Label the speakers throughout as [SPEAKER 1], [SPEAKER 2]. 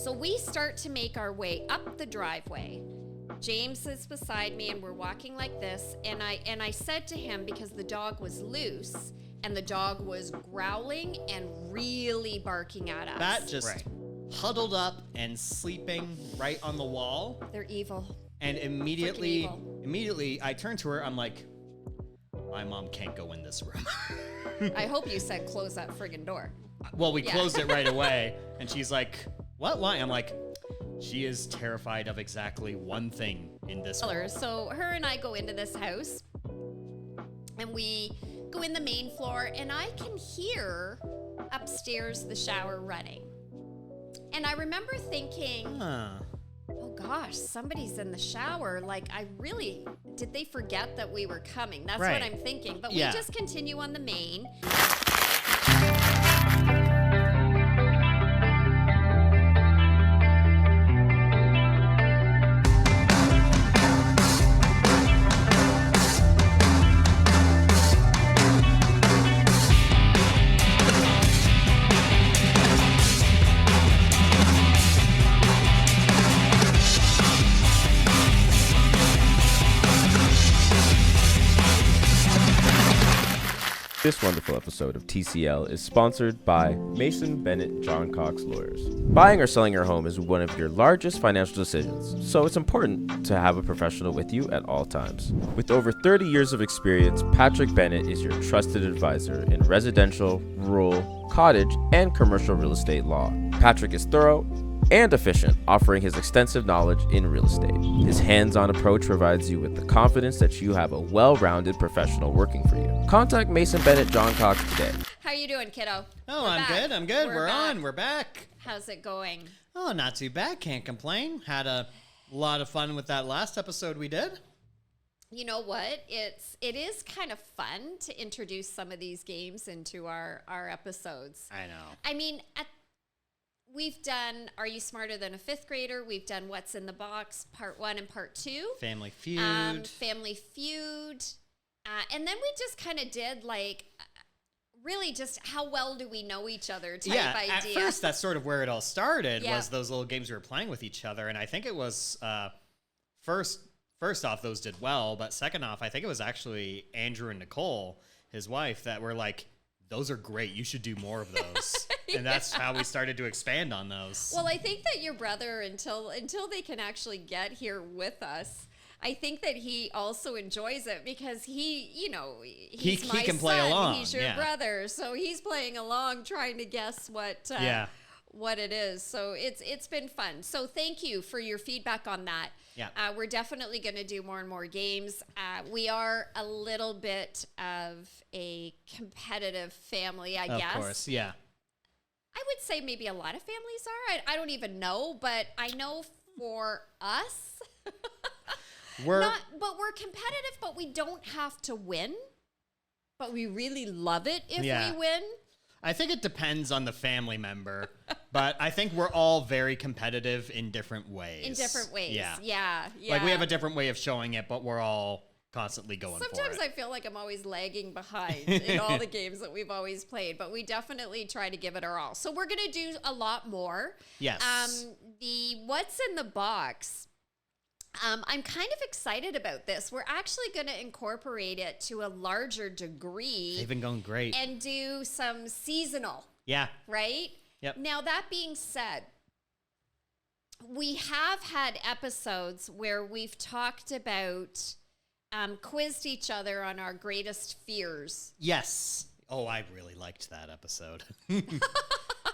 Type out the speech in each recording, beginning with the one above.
[SPEAKER 1] So we start to make our way up the driveway. James is beside me and we're walking like this. And I said to him, because the dog was loose and the dog was growling and really barking at us.
[SPEAKER 2] That just huddled up and sleeping right on the wall.
[SPEAKER 1] They're evil.
[SPEAKER 2] And immediately I turned to her. I'm like, my mom can't go in this room.
[SPEAKER 1] I hope you said close that friggin' door.
[SPEAKER 2] Well, we closed it right away. And she's like, what? Why? I'm like, she is terrified of exactly one thing in this world.
[SPEAKER 1] So her and I go into this house and we go in the main floor and I can hear upstairs the shower running. And I remember thinking, oh gosh, somebody's in the shower. Like, did they forget that we were coming? That's what I'm thinking. But we just continue on the main.
[SPEAKER 3] This wonderful episode of TCL is sponsored by Mason Bennett John Cox Lawyers. Buying or selling your home is one of your largest financial decisions, so it's important to have a professional with you at all times. With over 30 years of experience, Patrick Bennett is your trusted advisor in residential, rural, cottage, and commercial real estate law. Patrick is thorough and efficient, offering his extensive knowledge in real estate. His hands-on approach provides you with the confidence that you have a well-rounded professional working for you. Contact Mason Bennett John Cox today.
[SPEAKER 1] How are you doing, kiddo?
[SPEAKER 2] Oh, I'm good. We're on. We're back.
[SPEAKER 1] How's it going?
[SPEAKER 2] Oh, not too bad. Can't complain. Had a lot of fun with that last episode we did.
[SPEAKER 1] You know what? It is kind of fun to introduce some of these games into our episodes.
[SPEAKER 2] I know.
[SPEAKER 1] I mean, we've done Are You Smarter Than a Fifth Grader? We've done What's in the Box, Part 1 and Part 2.
[SPEAKER 2] Family Feud.
[SPEAKER 1] And then we just kind of did really just how well do we know each other type idea.
[SPEAKER 2] At first that's sort of where it all started, was those little games we were playing with each other. And I think it was, first off, those did well. But second off, I think it was actually Andrew and Nicole, his wife, that were like, those are great. You should do more of those. And that's how we started to expand on those.
[SPEAKER 1] Well, I think that your brother, until they can actually get here with us, I think that he also enjoys it because he's my
[SPEAKER 2] he can
[SPEAKER 1] son.
[SPEAKER 2] play along.
[SPEAKER 1] He's your brother, so he's playing along, trying to guess what it is. So it's been fun. So thank you for your feedback on that.
[SPEAKER 2] Yeah.
[SPEAKER 1] We're definitely going to do more and more games. We are a little bit of a competitive family, I guess. Of
[SPEAKER 2] course, yeah.
[SPEAKER 1] I would say maybe a lot of families are. I don't even know, but I know for us, we're competitive, but we don't have to win. But we really love it if we win.
[SPEAKER 2] I think it depends on the family member, but I think we're all very competitive in different ways. Yeah. Like we have a different way of showing it, but we're all constantly going for it.
[SPEAKER 1] Sometimes I feel like I'm always lagging behind in all the games that we've always played, but we definitely try to give it our all. So we're going to do a lot more.
[SPEAKER 2] Yes.
[SPEAKER 1] The What's in the Box, I'm kind of excited about this. We're actually going to incorporate it to a larger degree.
[SPEAKER 2] They've been going great.
[SPEAKER 1] And do some seasonal.
[SPEAKER 2] Yeah.
[SPEAKER 1] Right?
[SPEAKER 2] Yep.
[SPEAKER 1] Now, that being said, we have had episodes where we've talked about, quizzed each other on our greatest fears.
[SPEAKER 2] Yes. Oh, I really liked that episode.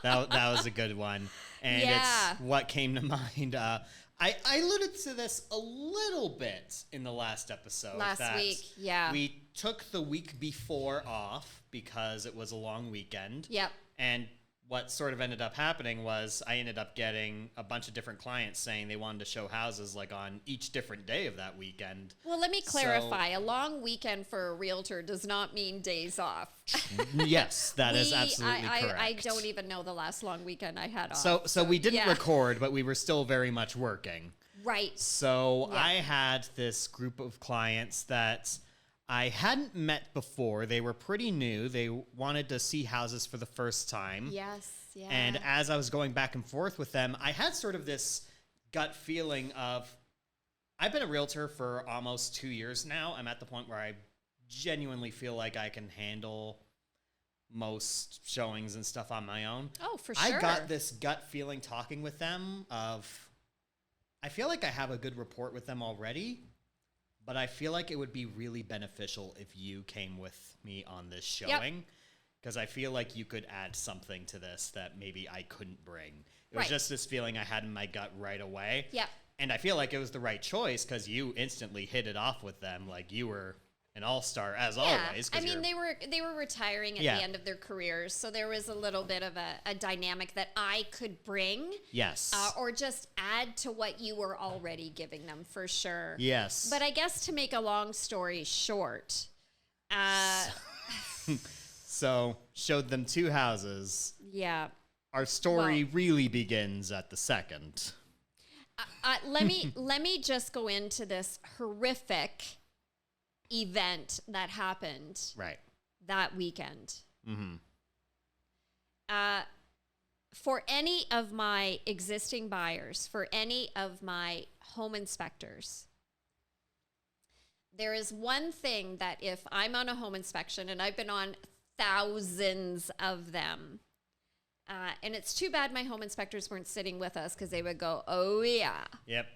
[SPEAKER 2] that was a good one. And it's what came to mind. I alluded to this a little bit in the last episode.
[SPEAKER 1] Last week, yeah.
[SPEAKER 2] We took the week before off because it was a long weekend.
[SPEAKER 1] Yep.
[SPEAKER 2] And what sort of ended up happening was I ended up getting a bunch of different clients saying they wanted to show houses like on each different day of that weekend.
[SPEAKER 1] Well, let me clarify. A long weekend for a realtor does not mean days off.
[SPEAKER 2] Yes, that is absolutely correct.
[SPEAKER 1] I don't even know the last long weekend I had off.
[SPEAKER 2] So we didn't record, but we were still very much working.
[SPEAKER 1] Right.
[SPEAKER 2] So I had this group of clients that I hadn't met before. They were pretty new. They wanted to see houses for the first time.
[SPEAKER 1] Yes, yeah.
[SPEAKER 2] And as I was going back and forth with them, I had sort of this gut feeling of, I've been a realtor for almost 2 years now. I'm at the point where I genuinely feel like I can handle most showings and stuff on my own.
[SPEAKER 1] Oh, for sure.
[SPEAKER 2] I got this gut feeling talking with them of, I feel like I have a good rapport with them already, but I feel like it would be really beneficial if you came with me on this showing, because I feel like you could add something to this that maybe I couldn't bring. It was just this feeling I had in my gut right away.
[SPEAKER 1] Yep.
[SPEAKER 2] And I feel like it was the right choice because you instantly hit it off with them. Like, you were an all-star as always.
[SPEAKER 1] I mean, they were retiring at the end of their careers, so there was a little bit of a dynamic that I could bring.
[SPEAKER 2] Yes.
[SPEAKER 1] Or just add to what you were already giving them, for sure.
[SPEAKER 2] Yes.
[SPEAKER 1] But I guess to make a long story short,
[SPEAKER 2] so showed them 2 houses.
[SPEAKER 1] Yeah.
[SPEAKER 2] Our story really begins at the second.
[SPEAKER 1] Let me just go into this horrific event that happened that weekend.
[SPEAKER 2] Mm-hmm.
[SPEAKER 1] For any of my existing buyers, for any of my home inspectors, there is one thing that if I'm on a home inspection, and I've been on thousands of them, and it's too bad my home inspectors weren't sitting with us, because they would go, oh yeah.
[SPEAKER 2] Yep.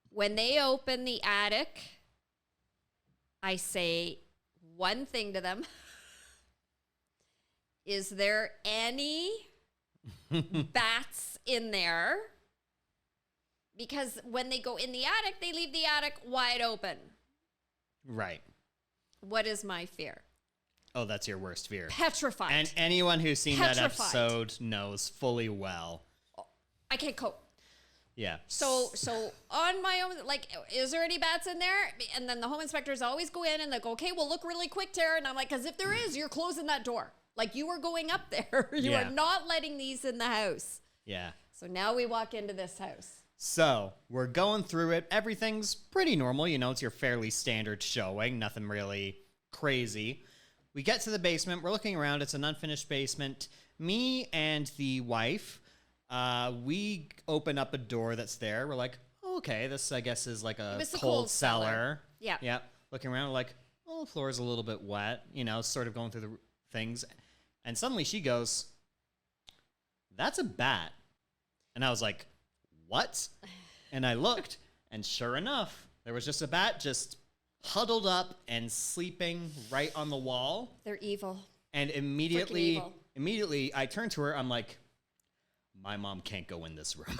[SPEAKER 1] When they open the attic, I say one thing to them. Is there any bats in there? Because when they go in the attic, they leave the attic wide open.
[SPEAKER 2] Right.
[SPEAKER 1] What is my fear?
[SPEAKER 2] Oh, that's your worst fear.
[SPEAKER 1] Petrified.
[SPEAKER 2] And anyone who's seen that episode knows fully well.
[SPEAKER 1] I can't cope.
[SPEAKER 2] Yeah.
[SPEAKER 1] So on my own, like, is there any bats in there? And then the home inspectors always go in and they go, okay, well, look really quick, Tara. And I'm like, because if there is, you're closing that door. Like, you are going up there. You are not letting these in the house.
[SPEAKER 2] Yeah.
[SPEAKER 1] So now we walk into this house.
[SPEAKER 2] So we're going through it. Everything's pretty normal. You know, it's your fairly standard showing. Nothing really crazy. We get to the basement. We're looking around. It's an unfinished basement. Me and the wife, we open up a door that's there. We're like, oh, okay, this, I guess, is like a cold cellar.
[SPEAKER 1] Yeah.
[SPEAKER 2] Yeah. Looking around, we're like, oh, the floor is a little bit wet. You know, sort of going through the things. And suddenly she goes, that's a bat. And I was like, what? And I looked, and sure enough, there was just a bat just huddled up and sleeping right on the wall.
[SPEAKER 1] They're evil.
[SPEAKER 2] And immediately I turned to her. I'm like, my mom can't go in this room.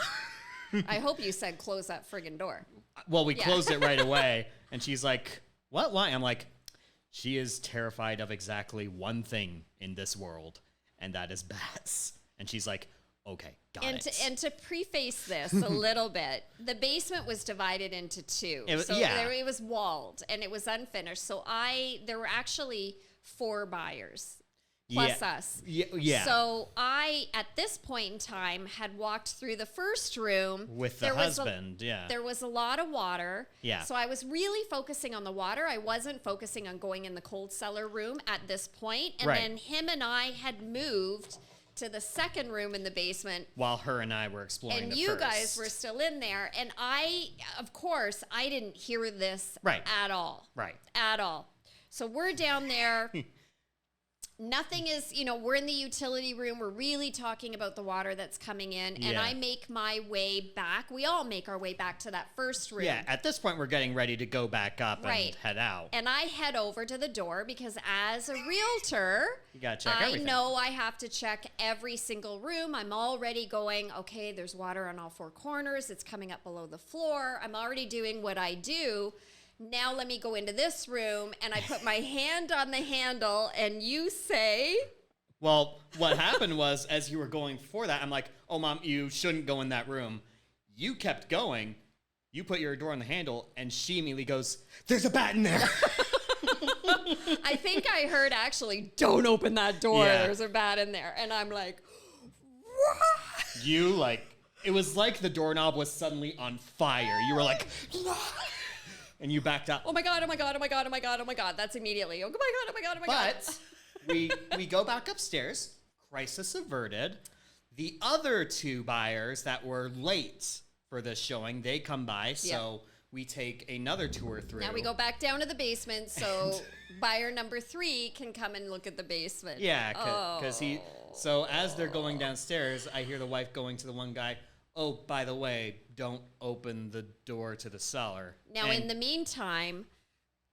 [SPEAKER 1] I hope you said close that friggin' door.
[SPEAKER 2] Well, we closed it right away. And she's like, what? Why? I'm like, she is terrified of exactly one thing in this world, and that is bats. And she's like, okay, got it.
[SPEAKER 1] And to preface this a little bit, the basement was divided into 2. It was walled and it was unfinished. So there were actually 4 buyers plus us.
[SPEAKER 2] Yeah.
[SPEAKER 1] So I, at this point in time, had walked through the first room.
[SPEAKER 2] With the husband,
[SPEAKER 1] There was a lot of water.
[SPEAKER 2] Yeah.
[SPEAKER 1] So I was really focusing on the water. I wasn't focusing on going in the cold cellar room at this point. And then him and I had moved to the second room in the basement.
[SPEAKER 2] While her and I were exploring
[SPEAKER 1] and
[SPEAKER 2] the
[SPEAKER 1] you
[SPEAKER 2] first.
[SPEAKER 1] guys were still in there. And I, of course, I didn't hear this at all.
[SPEAKER 2] Right.
[SPEAKER 1] At all. So we're down there. Nothing is, we're in the utility room. We're really talking about the water that's coming in. And I make my way back. We all make our way back to that first room.
[SPEAKER 2] Yeah, at this point, we're getting ready to go back up and head out.
[SPEAKER 1] And I head over to the door because as a realtor,
[SPEAKER 2] you gotta check everything.
[SPEAKER 1] I know I have to check every single room. I'm already going, okay, there's water on all 4 corners. It's coming up below the floor. I'm already doing what I do. Now let me go into this room, and I put my hand on the handle, and you say...
[SPEAKER 2] Well, what happened was, as you were going for that, I'm like, oh, Mom, you shouldn't go in that room. You kept going. You put your door on the handle, and she immediately goes, there's a bat in there.
[SPEAKER 1] I think I heard, actually, don't open that door.
[SPEAKER 2] Yeah.
[SPEAKER 1] There's a bat in there. And I'm like, what?
[SPEAKER 2] It was like the doorknob was suddenly on fire. You were like... and you backed up.
[SPEAKER 1] Oh my God, oh my God, oh my God, oh my God, oh my God. That's immediately. Oh my God, oh my God, oh my God.
[SPEAKER 2] But we go back upstairs. Crisis averted. The other two buyers that were late for this showing, they come by, so we take another tour through.
[SPEAKER 1] Now we go back down to the basement, so buyer number 3 can come and look at the basement.
[SPEAKER 2] Yeah, because so as they're going downstairs, I hear the wife going to the one guy, oh, by the way, don't open the door to the cellar.
[SPEAKER 1] Now, in the meantime,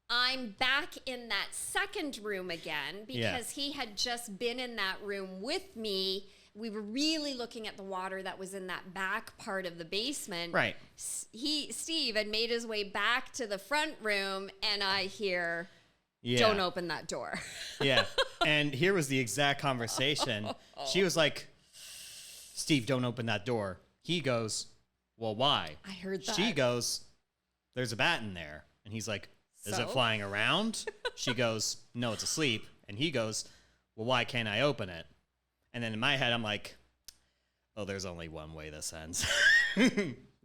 [SPEAKER 1] I'm back in that second room again because he had just been in that room with me. We were really looking at the water that was in that back part of the basement.
[SPEAKER 2] Right.
[SPEAKER 1] Steve had made his way back to the front room, and I hear, don't open that door.
[SPEAKER 2] Yeah. And here was the exact conversation. She was like, Steve, don't open that door. He goes, well, why?
[SPEAKER 1] I heard that.
[SPEAKER 2] She goes, there's a bat in there. And he's like, is it flying around? She goes, no, it's asleep. And he goes, well, why can't I open it? And then in my head, I'm like, oh, there's only one way this ends.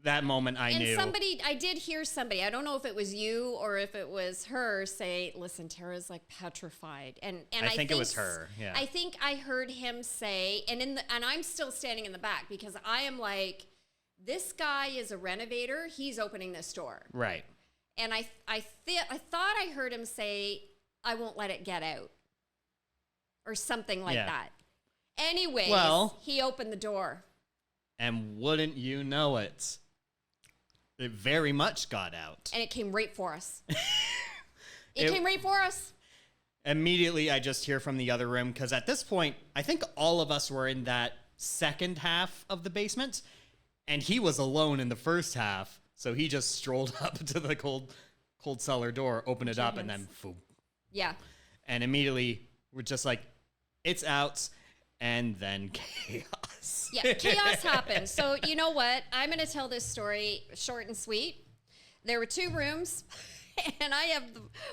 [SPEAKER 2] That moment I knew.
[SPEAKER 1] And I did hear somebody, I don't know if it was you or if it was her, say, listen, Tara's like petrified. And I think it
[SPEAKER 2] was her. Yeah.
[SPEAKER 1] I think I heard him say, and I'm still standing in the back because I am like, this guy is a renovator. He's opening this door.
[SPEAKER 2] Right.
[SPEAKER 1] And I thought I heard him say, I won't let it get out. Or something like that. Anyways, he opened the door.
[SPEAKER 2] And wouldn't you know it? It very much got out.
[SPEAKER 1] And it came right for us. It came right for us.
[SPEAKER 2] Immediately, I just hear from the other room, because at this point, I think all of us were in that second half of the basement, and he was alone in the first half, so he just strolled up to the cold cellar door, opened it up, and then boom.
[SPEAKER 1] Yeah.
[SPEAKER 2] And immediately, we're just like, it's out, and then chaos.
[SPEAKER 1] Yeah, chaos happened. So you know what? I'm going to tell this story short and sweet. There were 2 rooms, and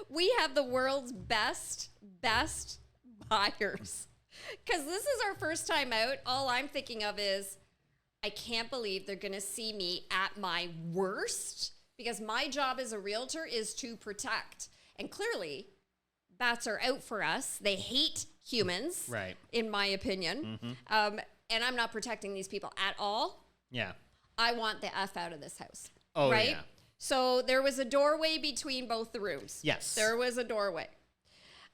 [SPEAKER 1] we have the world's best buyers. Because this is our first time out. All I'm thinking of is, I can't believe they're going to see me at my worst, because my job as a realtor is to protect. And clearly, bats are out for us. They hate humans,
[SPEAKER 2] right? In
[SPEAKER 1] my opinion. Mm-hmm. And I'm not protecting these people at all.
[SPEAKER 2] Yeah.
[SPEAKER 1] I want the F out of this house.
[SPEAKER 2] Oh,
[SPEAKER 1] right?
[SPEAKER 2] Yeah.
[SPEAKER 1] So there was a doorway between both the rooms.
[SPEAKER 2] Yes.
[SPEAKER 1] There was a doorway.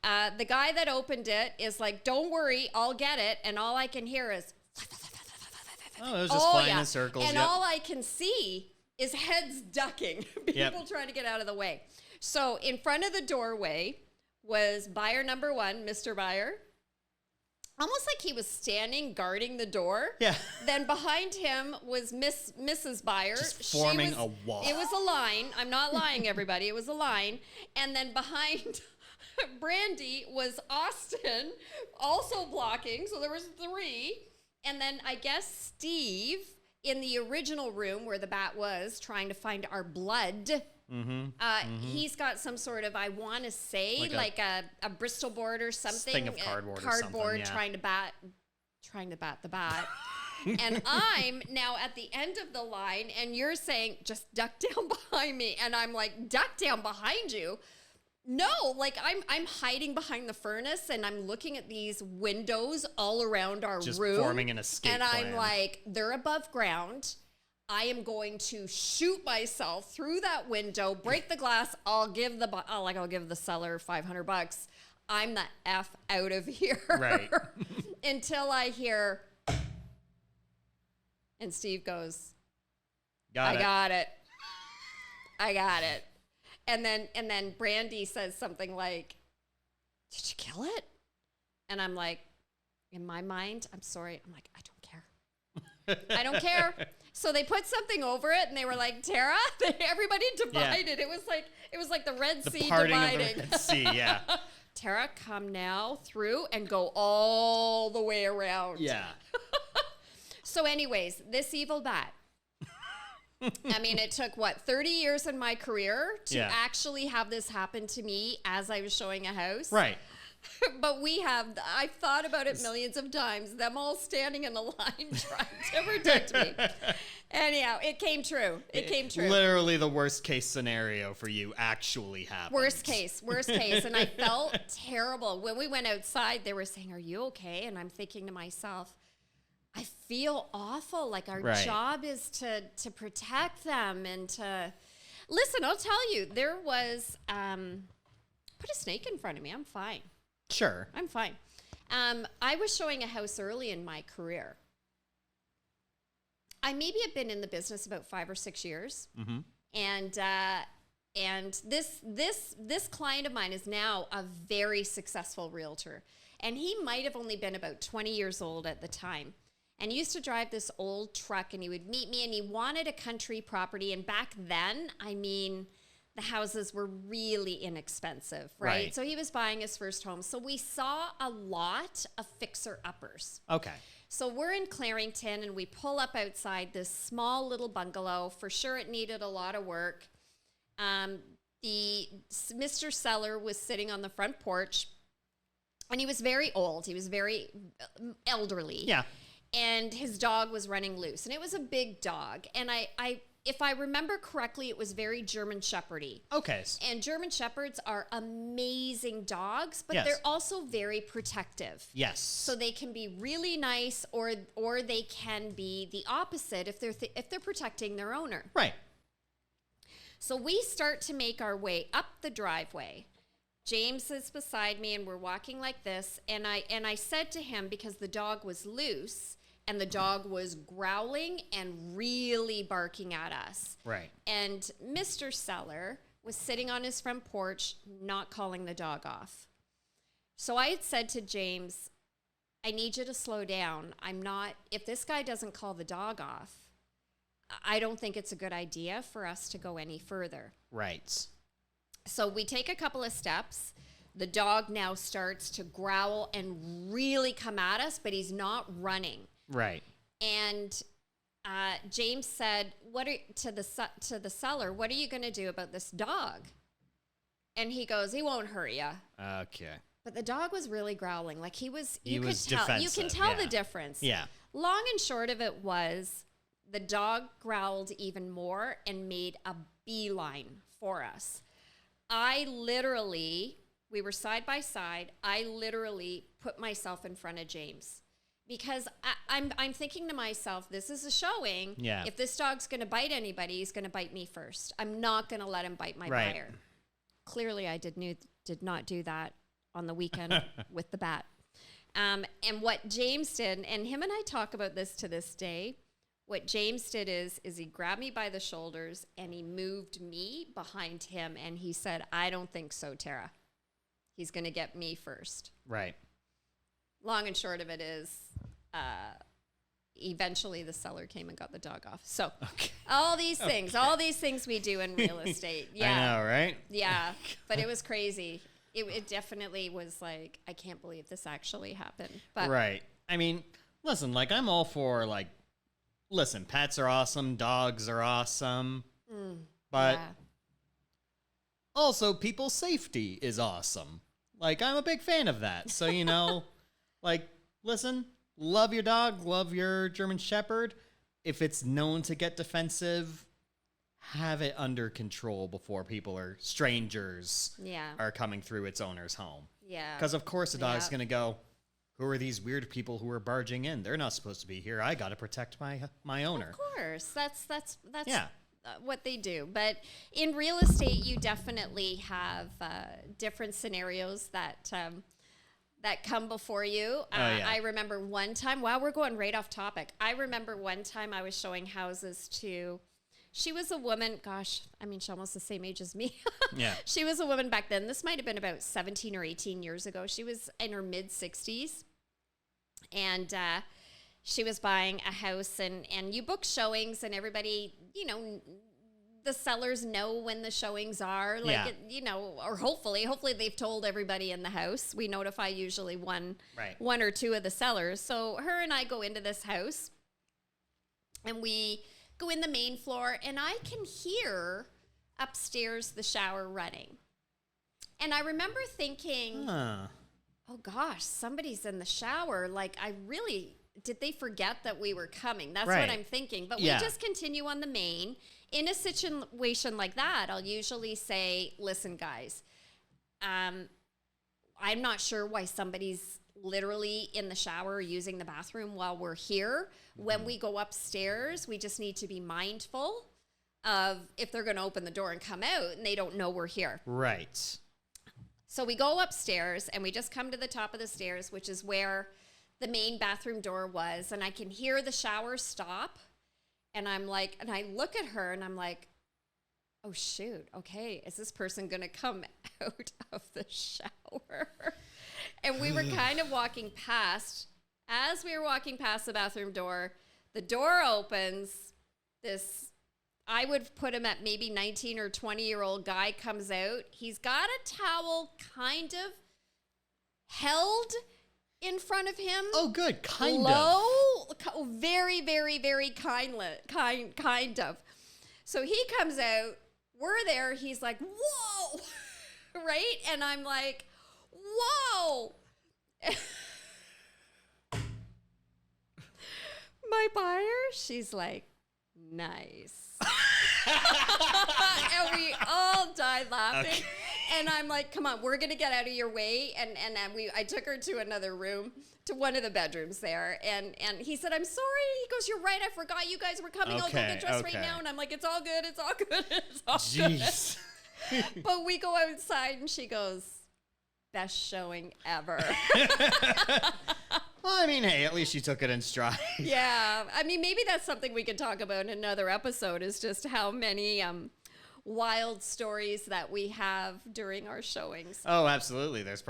[SPEAKER 1] The guy that opened it is like, don't worry, I'll get it. And all I can hear is...
[SPEAKER 2] Oh, it was just flying in circles.
[SPEAKER 1] And all I can see is heads ducking. People trying to get out of the way. So in front of the doorway was buyer number 1, Mr. Buyer. Almost like he was standing guarding the door.
[SPEAKER 2] Yeah.
[SPEAKER 1] Then behind him was Mrs. Buyer.
[SPEAKER 2] Just forming a wall.
[SPEAKER 1] It was a line. I'm not lying, everybody. It was a line. And then behind Brandy was Austin, also blocking. So there was 3. And then I guess Steve in the original room where the bat was trying to find our blood. He's got some sort of, I want to say, like a Bristol board or something.
[SPEAKER 2] Thing of cardboard or something, yeah.
[SPEAKER 1] trying to bat the bat. And I'm now at the end of the line, and you're saying, just duck down behind me. And I'm like, duck down behind you? No, like I'm hiding behind the furnace, and I'm looking at these windows all around our
[SPEAKER 2] just
[SPEAKER 1] room.
[SPEAKER 2] Just forming an escape
[SPEAKER 1] plan. I'm like, they're above ground. I am going to shoot myself through that window, break the glass. I'll give the seller $500. I'm the F out of here.
[SPEAKER 2] Right.
[SPEAKER 1] Until I hear, and Steve goes,
[SPEAKER 2] I got
[SPEAKER 1] it. And then Brandy says something like, did you kill it? And I'm like, in my mind, I'm sorry. I'm like, I don't care. I don't care. So they put something over it, and they were like, Tara, everybody divided. Yeah. It was like the Red Sea dividing.
[SPEAKER 2] Of the Red Sea, yeah.
[SPEAKER 1] Tara, come now through and go all the way around.
[SPEAKER 2] Yeah.
[SPEAKER 1] So anyways, this evil bat. I mean, it took, 30 years in my career to actually have this happen to me as I was showing a house.
[SPEAKER 2] Right.
[SPEAKER 1] But I've thought about it millions of times, them all standing in a line trying to protect me. anyhow, it came true. It came true.
[SPEAKER 2] Literally the worst case scenario for you actually happened.
[SPEAKER 1] Worst case. And I felt terrible. When we went outside, they were saying, "Are you okay?" And I'm thinking to myself, I feel awful. Like our job is to protect them and to listen. I'll tell you, there was put a snake in front of me. I'm fine.
[SPEAKER 2] Sure,
[SPEAKER 1] I'm fine. I was showing a house early in my career. I maybe have been in the business about 5 or 6 years, and this client of mine is now a very successful realtor, and he might have only been about 20 years old at the time. And he used to drive this old truck, and he would meet me, and he wanted a country property. And back then, I mean, the houses were really inexpensive, right? So he was buying his first home. So we saw a lot of fixer-uppers.
[SPEAKER 2] Okay.
[SPEAKER 1] So we're in Clarington, and we pull up outside this small little bungalow. For sure, it needed a lot of work. Mr. Seller was sitting on the front porch, and he was very old. He was very elderly.
[SPEAKER 2] Yeah.
[SPEAKER 1] And his dog was running loose, and it was a big dog. And if I remember correctly, it was very German Shepherd-y.
[SPEAKER 2] Okay.
[SPEAKER 1] And German Shepherds are amazing dogs, but
[SPEAKER 2] Yes.
[SPEAKER 1] they're also very protective.
[SPEAKER 2] Yes.
[SPEAKER 1] So they can be really nice, or they can be the opposite if they're protecting their owner.
[SPEAKER 2] Right.
[SPEAKER 1] So we start to make our way up the driveway. James is beside me, and we're walking like this. And I said to him, because the dog was loose and the dog was growling and really barking at us.
[SPEAKER 2] Right.
[SPEAKER 1] And Mr. Seller was sitting on his front porch, not calling the dog off. So I had said to James, I need you to slow down. If this guy doesn't call the dog off, I don't think it's a good idea for us to go any further.
[SPEAKER 2] Right.
[SPEAKER 1] So we take a couple of steps. The dog now starts to growl and really come at us, but he's not running.
[SPEAKER 2] Right.
[SPEAKER 1] And James said, to the seller, "What are you going to do about this dog?" And he goes, "He won't hurt you."
[SPEAKER 2] Okay.
[SPEAKER 1] But the dog was really growling. Like he was
[SPEAKER 2] defensive,
[SPEAKER 1] you can tell the difference.
[SPEAKER 2] Yeah.
[SPEAKER 1] Long and short of it was the dog growled even more and made a beeline for us. We were side by side. I literally put myself in front of James because I'm thinking to myself, this is a showing.
[SPEAKER 2] Yeah.
[SPEAKER 1] If this dog's going to bite anybody, he's going to bite me first. I'm not going to let him bite my buyer. Clearly, I did not do that on the weekend with the bat. And what James did, and him and I talk about this to this day, what James did is he grabbed me by the shoulders and he moved me behind him and he said, "I don't think so, Tara. He's going to get me first."
[SPEAKER 2] Right.
[SPEAKER 1] Long and short of it is, eventually the seller came and got the dog off. So all these things we do in real estate. Yeah.
[SPEAKER 2] I know, right?
[SPEAKER 1] Yeah. But it was crazy. It definitely was like, I can't believe this actually happened. But
[SPEAKER 2] right. I mean, listen, like I'm all for listen, pets are awesome, dogs are awesome, but also people's safety is awesome. Like, I'm a big fan of that. So, listen, love your dog, love your German Shepherd. If it's known to get defensive, have it under control before strangers are coming through its owner's home. Yeah. Because, of course, the dog's going to go, who are these weird people who are barging in? They're not supposed to be here. I got to protect my owner. Of
[SPEAKER 1] course. That's what they do. But in real estate, you definitely have different scenarios that come before you. I remember one time, wow, we're going right off topic. I remember one time I was showing houses to, she was a woman, gosh, I mean, she's almost the same age as me. Yeah. She was a woman back then. This might have been about 17 or 18 years ago. She was in her mid-60s. And she was buying a house, and you book showings, and everybody, the sellers know when the showings are, or hopefully they've told everybody in the house. We notify usually one or two of the sellers. So her and I go into this house, and we go in the main floor, and I can hear upstairs the shower running. And I remember thinking, oh gosh, somebody's in the shower. Like, I really did they forget that we were coming? That's
[SPEAKER 2] Right.
[SPEAKER 1] what I'm thinking. But we just continue on the main. In a situation like that, I'll usually say, listen, guys, I'm not sure why somebody's literally in the shower or using the bathroom while we're here. When we go upstairs, we just need to be mindful of if they're going to open the door and come out and they don't know we're here.
[SPEAKER 2] Right.
[SPEAKER 1] So we go upstairs and we just come to the top of the stairs, which is where the main bathroom door was. And I can hear the shower stop. And I'm like, and I look at her and I'm like, oh, shoot. Okay. Is this person going to come out of the shower? And we were kind of walking past. As we were walking past the bathroom door, the door opens. This, I would put him at maybe 19 or 20-year-old guy comes out. He's got a towel kind of held in front of him.
[SPEAKER 2] Oh, good. Kind
[SPEAKER 1] of. Very, very, very kind of. So he comes out. We're there. He's like, whoa. Right? And I'm like, whoa. My buyer, she's like, nice. And we all died laughing. Okay. And I'm like, come on, we're going to get out of your way. And I took her to another room, to one of the bedrooms there. And he said, I'm sorry. He goes, you're right. I forgot you guys were coming. I'll go get dressed right now. And I'm like, it's all good. It's all good. It's all
[SPEAKER 2] Jeez.
[SPEAKER 1] good. But we go outside and she goes, best showing ever.
[SPEAKER 2] Well, I mean, hey, at least you took it in stride.
[SPEAKER 1] Yeah. I mean, maybe that's something we could talk about in another episode, is just how many wild stories that we have during our showings.
[SPEAKER 2] Oh, absolutely. There's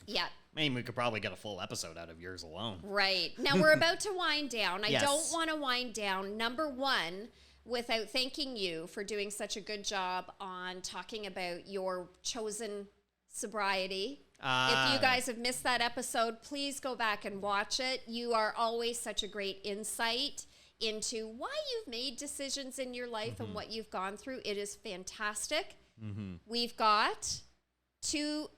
[SPEAKER 1] yeah.
[SPEAKER 2] I mean, we could probably get a full episode out of yours alone.
[SPEAKER 1] Right. Now, we're about to wind down. I
[SPEAKER 2] Yes.
[SPEAKER 1] don't want to wind down, number one, without thanking you for doing such a good job on talking about your chosen sobriety. If you guys have missed that episode, please go back and watch it. You are always such a great insight into why you've made decisions in your life and what you've gone through. It is fantastic. We've got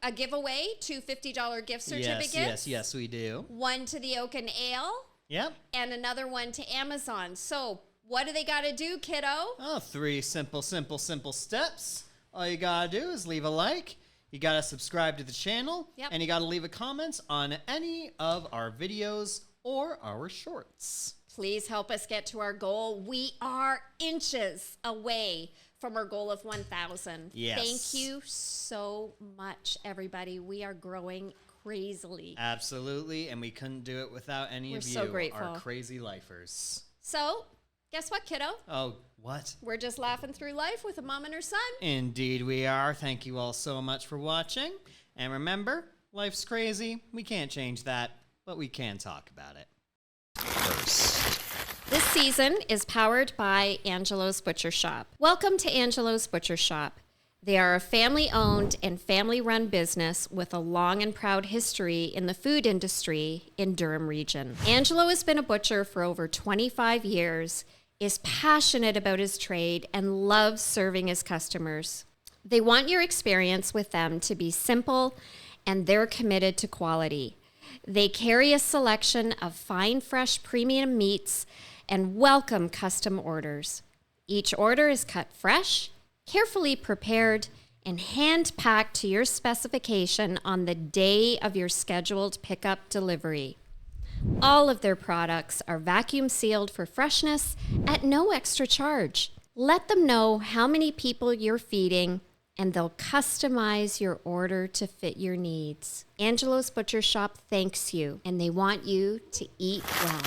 [SPEAKER 1] a giveaway, two $50 gift certificates.
[SPEAKER 2] Yes, we do.
[SPEAKER 1] One to the Oak and Ale.
[SPEAKER 2] Yep.
[SPEAKER 1] And another one to Amazon. So what do they got to do, kiddo?
[SPEAKER 2] Oh, 3 simple steps. All you got to do is leave a like. You got to subscribe to the channel.
[SPEAKER 1] Yep.
[SPEAKER 2] And you got to leave a comment on any of our videos or our shorts.
[SPEAKER 1] Please help us get to our goal. We are inches away from our goal of 1,000.
[SPEAKER 2] Yes.
[SPEAKER 1] Thank you so much, everybody. We are growing crazily.
[SPEAKER 2] Absolutely. And we couldn't do it without any of you,
[SPEAKER 1] so grateful.
[SPEAKER 2] our crazy lifers.
[SPEAKER 1] So, guess what, kiddo?
[SPEAKER 2] Oh, what?
[SPEAKER 1] We're just laughing through life with a mom and her son.
[SPEAKER 2] Indeed we are. Thank you all so much for watching. And remember, life's crazy. We can't change that, but we can talk about it.
[SPEAKER 1] This season is powered by Angelo's Butcher Shop. Welcome to Angelo's Butcher Shop. They are a family-owned and family-run business with a long and proud history in the food industry in Durham region. Angelo has been a butcher for over 25 years, is passionate about his trade, and loves serving his customers. They want your experience with them to be simple, and they're committed to quality. They carry a selection of fine, fresh, premium meats and welcome custom orders. Each order is cut fresh, carefully prepared, and hand-packed to your specification on the day of your scheduled pickup delivery. All of their products are vacuum sealed for freshness at no extra charge. Let them know how many people you're feeding, and they'll customize your order to fit your needs. Angelo's Butcher Shop thanks you, and they want you to eat well.